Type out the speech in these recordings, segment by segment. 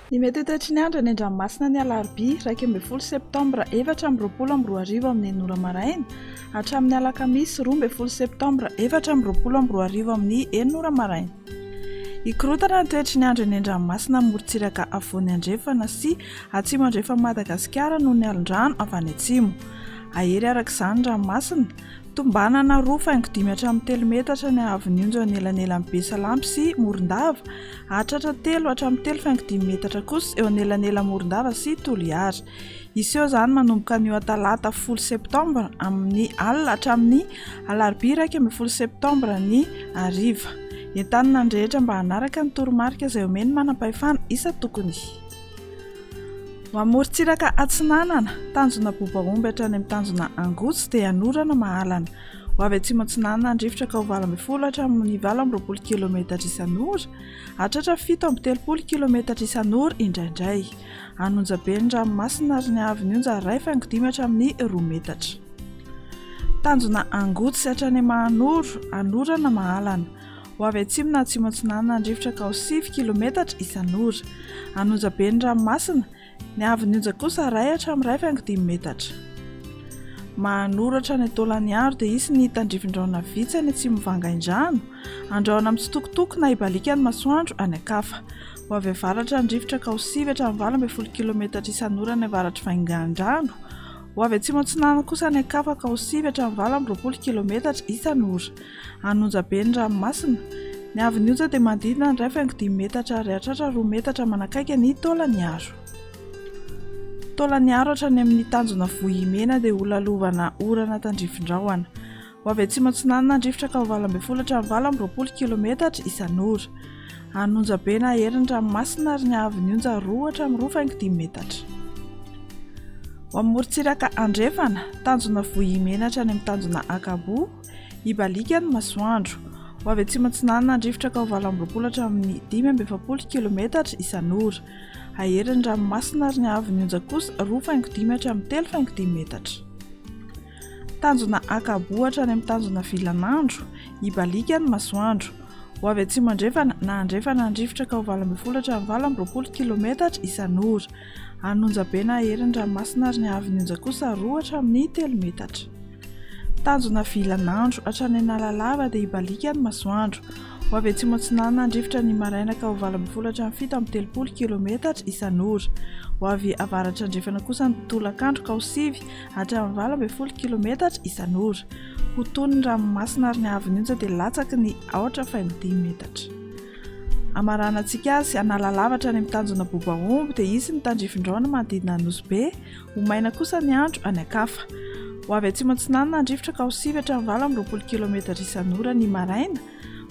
Ny mety toetry ny andro any an-dranomasina ny alarobia 12 septambra 2024 amin'ny 9 maraina hatramin'ny alakamisy 12 septambra 2024 amin'ny 9 maraina. Ikorotana ny toetry ny andro any an-dranomasina morontsiraka afovoany andrefana sy atsimo andrefan'i Madagasikara noho ny alin-drano avy any atsimo. Ahery arak'izany ranomasina tombanana 2.5 hatramin'ny 3 metatra ny haavon'ionjo anelanelan'ny Besalampy sy Morondava, hatratra 3 hatramin'ny 3.5 metatra kosa eo anelanelan'ny Morondava sy Toliara. Iseho izany manomboka anio talata 10 septambra amin'ny alina hatramin'ny alarobia 12 septambra ny hariva. Entanina ny rehetra mba hanaraka ny toromarika izay omeny manam-pahefana isa tokony. Mamorontsiraka Atsinanana, tanjona Bobaomby hatrany amin'ny tanjona Angotsy dia hanorana mahalana. Ho avy atsimo Atsinanana andrifotra ka ho 20 hatramin'ny 20 kilometatra isan'ora, hatratra 7.30 kilometatra isan'ora indraindray. Anonjabe ny ranomasina ary ny haavon'ionja 2.5 hatramin'ny 2 metatra. Tanjona Angotsy hatrany Mahanoro, hanorana mahalana. Ho avy atsimo na atsimo Atsinanana andrifotra ka ho 7 kilometatra isan'ora. Anonjabe ny ranomasina ny haavon'ionja kosa 2 hatramin'ny 2.5 metatra. Mahanoratra ny Tolaniaro dia isy ny tandrifin-drahona vitsy any atsimo Vangaindrano, andrahona amin'ny tsitokotoko na ibalika ny masoandro any akafa. Ho avy avaratra andrifotra ka ho 7 hatramin'ny 12 kilometatra isan'ora ny avaratry Vangaindrano. Ho avy atsimo Atsinanana kosa ny akafa ka ho 7 hatramin'ny 20 kilometatra isan'ora. Anonjabe ny ranomasina ny haavon'ionja dia manodidina ny 2.5 metatra ary hatratra 2 metatra manakaiky ny Tolaniaro. Tolaniaro hatrany amin'ny tanjona Vohimena dia olalovana orana tandrifin-drahona. Ho avy atsimo Atsinanana andrifotra ka ho 12 hatramin'ny 20 kilometatra isan'ora. Anonjabe na herin'ny ranomasina ary ny haavon'ionja 2 hatramin'ny 2.5 metatra. Ho amorontsiraka andrefana, tanjona Vohimena hatrany amin'ny tanjona Akabo, ibalika ny masoandro. Ho avy atsimo Atsinanana andrifotra ka ho 20 hatramin'ny 5.70 kilometatra isan'ora. Aherin'ny ranomasina ary ny haavon'ionja kosa 2.5 hatramin'ny 3.5 metatra. Tanjona Akabo hatrany amin'ny tanjona Vilanandro, ibalika ny masoandro. Ho avy atsimo andrefana na andrefana andrifotra ka ho 20 hatramin'ny 20 kilometatra isan'ora. Anonjabe na aherin'ny ranomasina ary ny haavon'ionja kosa 2 hatramin'ny 3 metatra. Tanjona Vilanandro hatrany Analalava dia ibalika ny masoandro. Ho avy atsimo Atsinanana andrifotra ny maraina ka ho 20 hatramin'ny 7.30 kilometatra isan'ora. Ho avy avaratra andrefana kosa ny tolakandro ka ho 7 hatramin'ny 20 kilometatra isan'ora. Ho tony ny ranomasina ary ny haavon'ionja dia latsaky ny 4.5 metatra. Amarana antsika azy Analalava hatrany amin'ny tanjona Bobaomby dia isy ny tandrifin-drahona manodidina Nosbe, ho maina kosa ny andro any akafa. Ho avy atsimo Atsinanana andrifotra ka ho 7 hatramin'ny 20 kilometatra isan'ora ny maraina.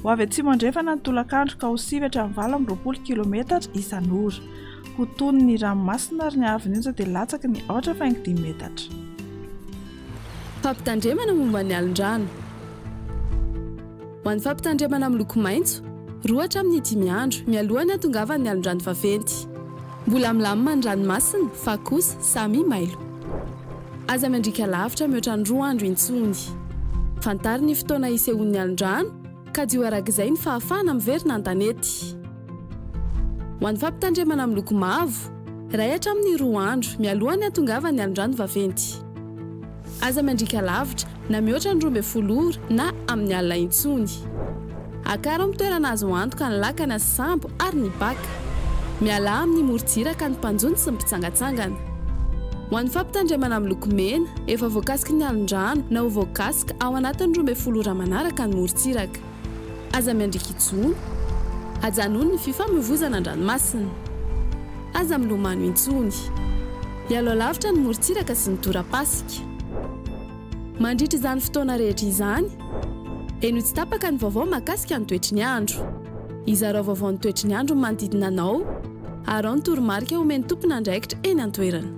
Ho avy atsimo andrefana ny tolakandro ka ho 7 hatramin'ny 20 kilometatra isan'ora. Ho tony ny ranomasina ary ny haavon'ionja dia latsaky ny 4.5 metatra. Fampitandremana momba ny alin-drano. Ho an'ny fampitandremana miloko maitso, 2 hatramin'ny 5 andro mialohan'ny hatongavan'ny alin-drano vaventy. Mbola milamina ny ranomasina fa kosa samy mailo. Aza mandrika lavitra mihoatra ny 2 andro intsony. Fantary ny fotoana isehoan'ny alin-drano ka dio arak'izay ny fahafahana miverina an-tanety. Ho an'ny fampitandremana miloko mavo, 2 hatramin'ny 2 andro mialohan'ny hatongavan'ny alin-drano vaventy. Aza mandrika lavitra na mihoatra ny 12 ora na amin'ny alina intsony. Akara amin'ny toerana azo antoka ny lakana sy sambo ary ny baka. Miala amin'ny morontsiraka ny mpanjony sy ny mpitsangatsangana. Ho an'ny fampitandremana miloko mena, efa voakasika ny alin-drano na ho voakasika ao anatin'ny 12 ora manaraka ny morontsiraka. Aza miandrika intsony, ajanony ny fifamoivoizana an-dranomasina. Aza milomano intsony. Hialo lavitra ny morontsiraka sy ny tora-pasika. Mandritra izany fotoana rehetra izany, eno tsy tapaka ny vaovao mahakasika ny toetry ny andro. Izarao vaovao ny toetry ny andro manodidina anao, ary ao ny toromarika omeny tompona andraikitra eny an-toerana.